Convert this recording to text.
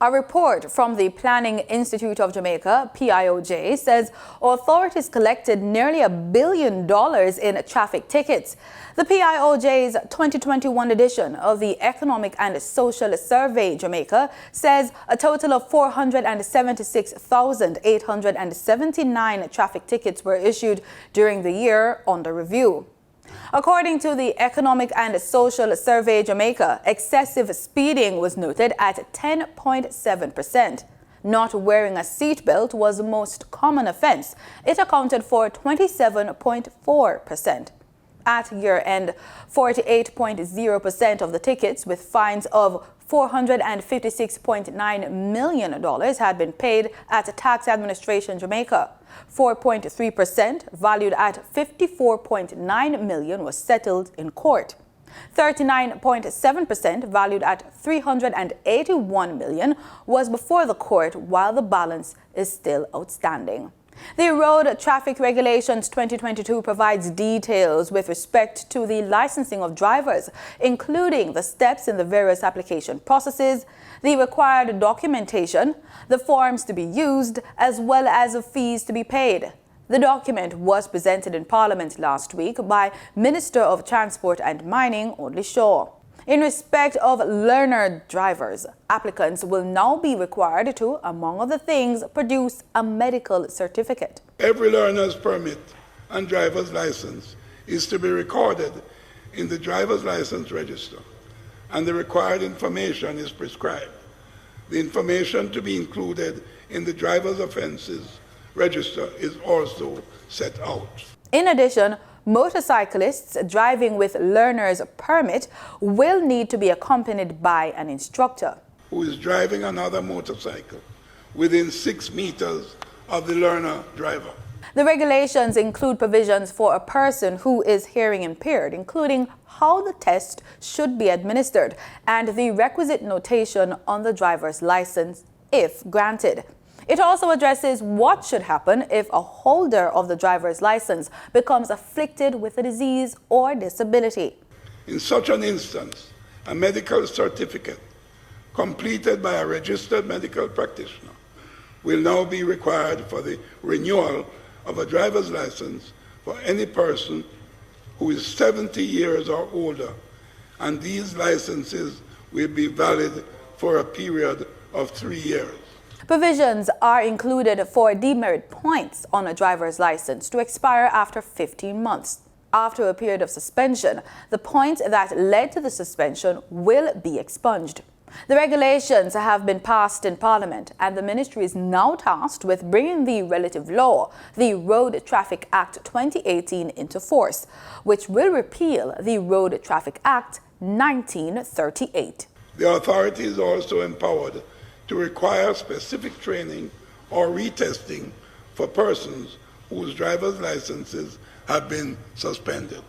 A report from the Planning Institute of Jamaica, PIOJ, says authorities collected nearly $1 billion in traffic tickets. The PIOJ's 2021 edition of the Economic and Social Survey Jamaica says a total of 476,879 traffic tickets were issued during the year under review. According to the Economic and Social Survey Jamaica, excessive speeding was noted at 10.7%. Not wearing a seatbelt was the most common offense. It accounted for 27.4%. At year-end, 48.0% of the tickets with fines of $456.9 million had been paid at Tax Administration Jamaica. 4.3%, valued at $54.9 million, was settled in court. 39.7%, valued at $381 million, was before the court, while the balance is still outstanding. The Road Traffic Regulations 2022 provides details with respect to the licensing of drivers, including the steps in the various application processes, the required documentation, the forms to be used, as well as the fees to be paid. The document was presented in Parliament last week by Minister of Transport and Mining, Audley Shaw. In respect of learner drivers, applicants will now be required to, among other things, produce a medical certificate. Every learner's permit and driver's license is to be recorded in the driver's license register, and the required information is prescribed. The information to be included in the driver's offences register is also set out. In addition, motorcyclists driving with learner's permit will need to be accompanied by an instructor who is driving another motorcycle within 6 meters of the learner driver. The regulations include provisions for a person who is hearing impaired, including how the test should be administered and the requisite notation on the driver's license, if granted. It also addresses what should happen if a holder of the driver's license becomes afflicted with a disease or disability. In such an instance, a medical certificate completed by a registered medical practitioner will now be required for the renewal of a driver's license for any person who is 70 years or older, and these licenses will be valid for a period of 3 years. Provisions are included for demerit points on a driver's license to expire after 15 months. After a period of suspension, the points that led to the suspension will be expunged. The regulations have been passed in Parliament, and the Ministry is now tasked with bringing the relative law, the Road Traffic Act 2018, into force, which will repeal the Road Traffic Act 1938. The authority is also empowered to require specific training or retesting for persons whose driver's licenses have been suspended.